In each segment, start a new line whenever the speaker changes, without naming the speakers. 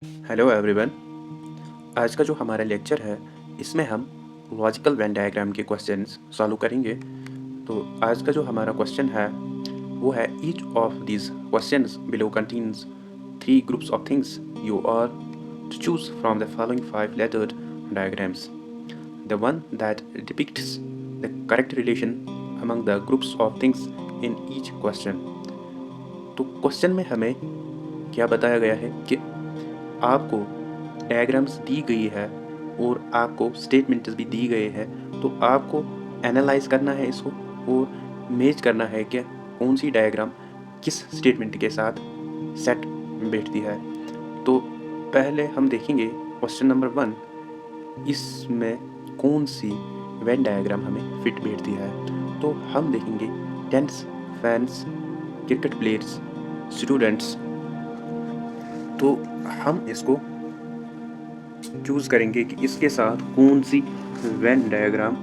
Hello everyone. आज का जो हमारा लेक्चर है इसमें हम लॉजिकल वेन डायग्राम के क्वेश्चंस सॉल्व करेंगे। तो आज का जो हमारा क्वेश्चन है वो है each of these questions below contains 3 groups of things you are to choose from the following 5 lettered diagrams. The one that depicts the correct relation among the groups of things in each question. तो question में हमें क्या बताया गया है कि आपको diagrams दी गई है और आपको स्टेटमेंट्स भी दी गए हैं, तो आपको एनालाइज करना है इसको और मैच करना है कि कौन सी डायग्राम किस स्टेटमेंट के साथ सेट बैठती है। तो पहले हम देखेंगे क्वेश्चन नंबर 1, इसमें कौन सी वेन डायग्राम हमें फिट बैठती है। तो हम देखेंगे teens, fans, cricket players, students. तो हम इसको चूज़ करेंगे कि इसके साथ कौन सी वेन डायग्राम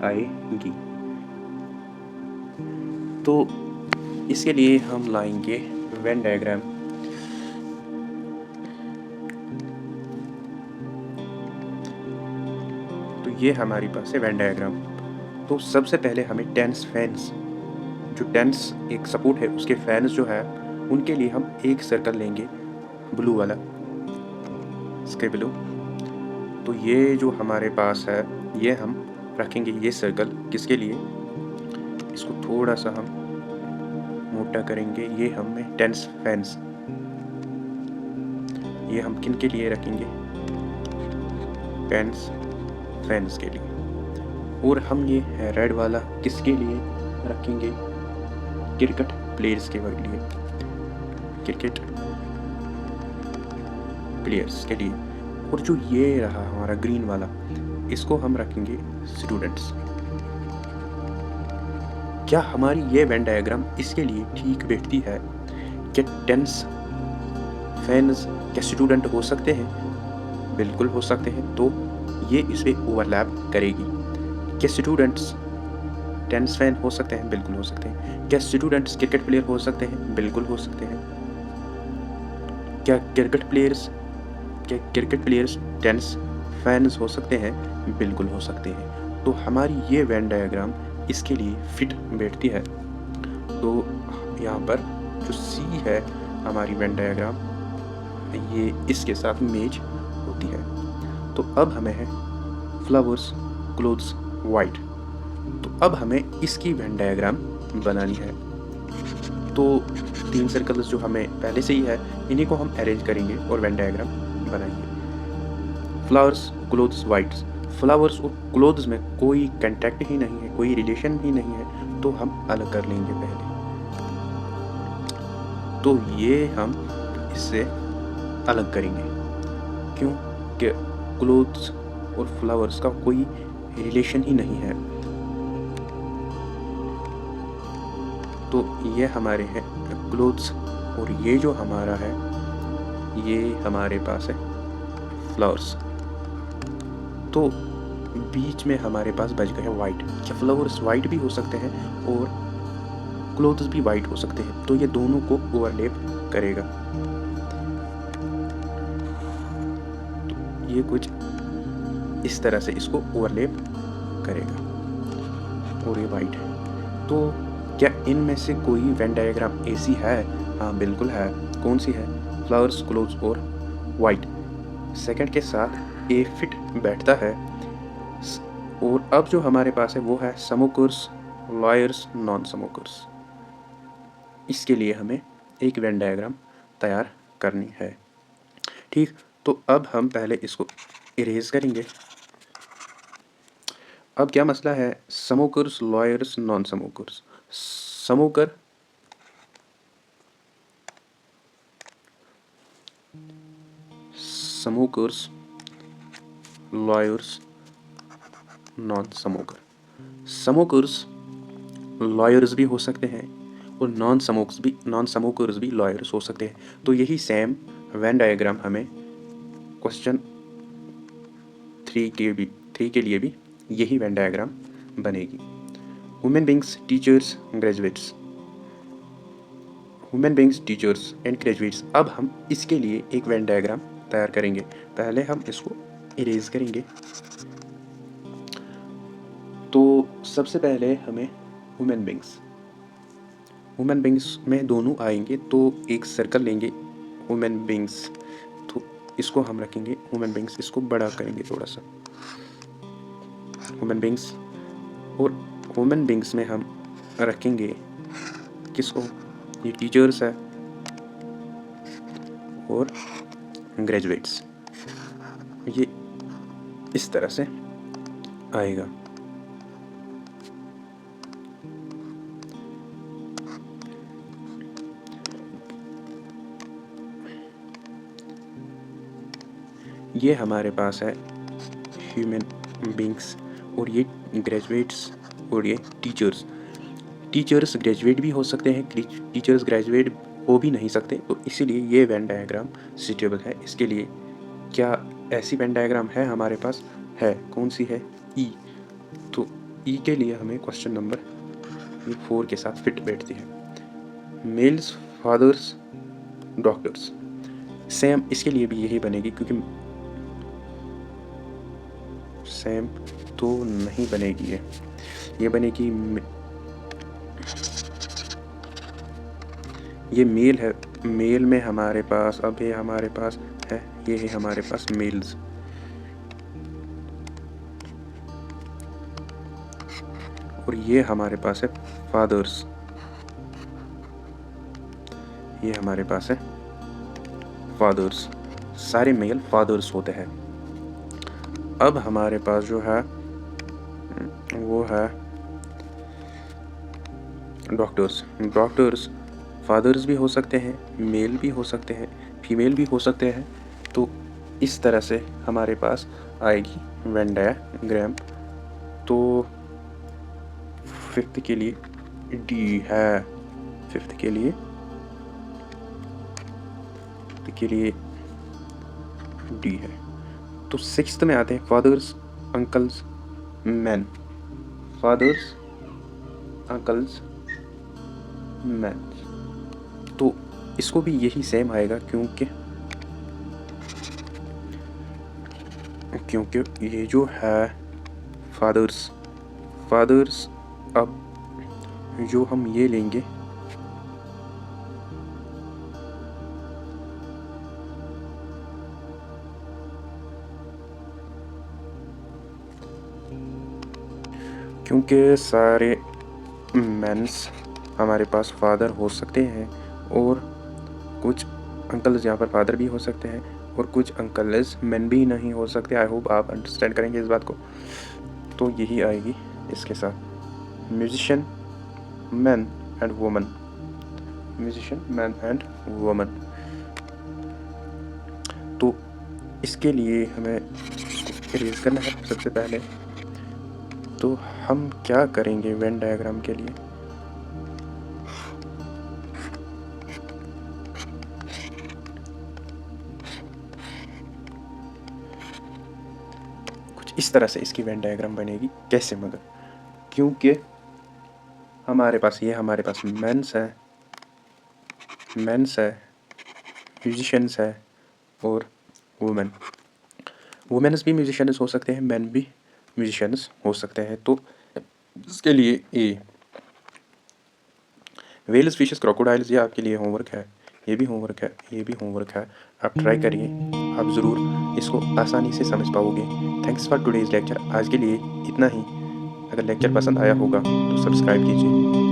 आएगी। तो इसके लिए हम लाएंगे वेन डायग्राम। तो ये हमारी पास है वेन डायग्राम। तो सबसे पहले हमें टेंस फैंस, जो टेंस एक सपोर्ट है उसके फैंस जो है उनके लिए हम एक सर्कल लेंगे ब्लू वाला, स्काई ब्लू। तो ये जो हमारे पास है ये हम रखेंगे ये सर्कल किसके लिए, इसको थोड़ा सा हम मोटा करेंगे। ये हमें टेंस फैंस, ये हम किन के लिए रखेंगे, टेंस फैंस के लिए। और हम ये रेड वाला किसके लिए रखेंगे, क्रिकेट प्लेयर्स के लिए, क्रिकेट प्लेयर्स के लिए। और जो ये रहा हमारा ग्रीन वाला, इसको हम रखेंगे स्टूडेंट्स। क्या हमारी ये वेन डायग्राम इसके लिए ठीक बैठती है? क्या टेंस फैंस क्या स्टूडेंट हो सकते हैं? बिल्कुल हो सकते हैं। तो ये इस पर ओवरलैप करेगी। क्या स्टूडेंट्स टेंस फैन हो सकते हैं? बिल्कुल हो सकते हैं। क्या स्टूडेंट्स क्रिकेट प्लेयर हो सकते हैं? बिल्कुल हो सकते हैं। क्या क्रिकेट प्लेयर्स टेंस फैंस हो सकते हैं? बिल्कुल हो सकते हैं। तो हमारी ये वेन डायग्राम इसके लिए फिट बैठती है। तो यहाँ पर जो सी है हमारी वेन डायग्राम, ये इसके साथ मैच होती है। तो अब हमें है फ्लावर्स, क्लोथ्स, वाइट। तो अब हमें इसकी वेन डायग्राम बनानी है। तो 3 सर्कल्स जो हमें पहले से ही है इन्हीं को हम अरेंज करेंगे और वेन डायग्राम बनाएंगे। Flowers, clothes, whites. फ्लावर्स और क्लोथ्स में कोई कंटेक्ट ही नहीं है, कोई रिलेशन ही नहीं है, तो हम अलग कर लेंगे पहले। तो ये हम इससे अलग करेंगे। क्यों? कि क्लोथ्स और फ्लावर्स का कोई रिलेशन ही नहीं है। तो ये हमारे हैं क्लोथ्स और ये जो हमारा है ये हमारे पास है फ्लावर्स। तो बीच में हमारे पास बच गए वाइट। क्या फ्लावर्स वाइट भी हो सकते हैं और क्लोथ्स भी वाइट हो सकते हैं? तो ये दोनों को ओवरलैप करेगा। तो ये कुछ इस तरह से इसको ओवरलैप करेगा और ये वाइट है। तो क्या इनमें से कोई वेन डायग्राम ऐसी है? हाँ बिल्कुल है। कौन सी है? फ्लावर्स, क्लोथ्स और वाइट सेकंड के साथ ए फिट बैठता है। और अब जो हमारे पास है वो है स्मोकर्स, लॉयर्स, नॉन स्मोकर्स। इसके लिए हमें एक वेन डायग्राम तैयार करनी है। ठीक, तो अब हम पहले इसको इरेज करेंगे। अब क्या मसला है? Smokers, lawyers, non smokers. Smoker smokers, lawyers, non smoker. Smokers lawyers भी हो सकते हैं और नॉन स्मोकर्स भी लॉयर्स हो सकते हैं। तो यही सेम वेन डायग्राम हमें क्वेश्चन 3 के लिए भी यही वेन डायग्राम बनेगी। Human beings, teachers, graduates. Human beings, teachers and graduates. अब हम इसके लिए एक वेन डायग्राम तैयार करेंगे। पहले हम इसको इरेज करेंगे। तो सबसे पहले हमें ह्यूमन बींग्स में दोनों आएंगे, तो एक सर्कल लेंगे ह्यूमन बींग्स, तो इसको हम रखेंगे ह्यूमन बींग्स, इसको बड़ा करेंगे थोड़ा सा ह्यूमन बींग्स। और ह्यूमन बींग्स में हम रखेंगे किसको, ये टीचर्स है और ग्रेजुएट्स, ये इस तरह से आएगा। ये हमारे पास है ह्यूमन बींग्स और ये ग्रेजुएट्स और ये टीचर्स ग्रेजुएट भी हो सकते हैं, टीचर्स ग्रेजुएट हो भी नहीं सकते, तो इसीलिए ये वेन डायग्राम सूटेबल है इसके लिए। क्या ऐसी वेन डायग्राम है हमारे पास? है। कौन सी है? ई। तो ई के लिए हमें क्वेश्चन नंबर 4 के साथ फिट बैठती है। मेल्स, फादर्स, डॉक्टर्स, सेम इसके लिए भी यही बनेगी, क्योंकि सेम तो नहीं बनेगी, ये बनेगी, ये मेल है। मेल में हमारे पास अब ये हमारे पास है, ये है हमारे पास मेल्स, और ये हमारे पास है फादर्स, ये हमारे पास है फादर्स, सारे मेल फादर्स होते हैं। अब हमारे पास जो है वो है डॉक्टर्स फादर्स भी हो सकते हैं, मेल भी हो सकते हैं, फीमेल भी हो सकते हैं। तो इस तरह से हमारे पास आएगी वेन डायग्राम। तो 5th के लिए डी है, 5th के लिए डी है। तो 6th में आते हैं fathers, uncles, man, fathers, uncles, man. तो इसको भी यही सेम आएगा, क्योंकि ये जो है फादर्स, अब जो हम ये लेंगे क्योंकि सारे मेंस हमारे पास फादर हो सकते हैं और कुछ अंकल्स यहाँ पर फादर भी हो सकते हैं और कुछ अंकल्स मेन भी नहीं हो सकते। आई होप आप अंडरस्टैंड करेंगे इस बात को। तो यही आएगी इसके साथ, musician, man and woman, musician, man and woman. तो इसके लिए हमें इरेज करना है सबसे पहले। तो हम क्या करेंगे वेन डायग्राम के लिए, कुछ इस तरह से इसकी वेन डायग्राम बनेगी। कैसे? मगर क्योंकि हमारे पास मेंस है, म्यूजिशियंस है और वुमेन्स भी म्यूजिशियंस हो सकते हैं, मैन भी म्यूजिशियंस हो सकते हैं। तो इसके लिए ए, वेल्स, फिशेस, क्रोकोडाइल्स, ये आपके लिए होमवर्क है, ये भी होमवर्क है। आप ट्राई करिए, आप ज़रूर इसको आसानी से समझ पाओगे। Thanks for today's lecture. आज के लिए इतना ही। अगर लेक्चर पसंद आया होगा तो सब्सक्राइब कीजिए।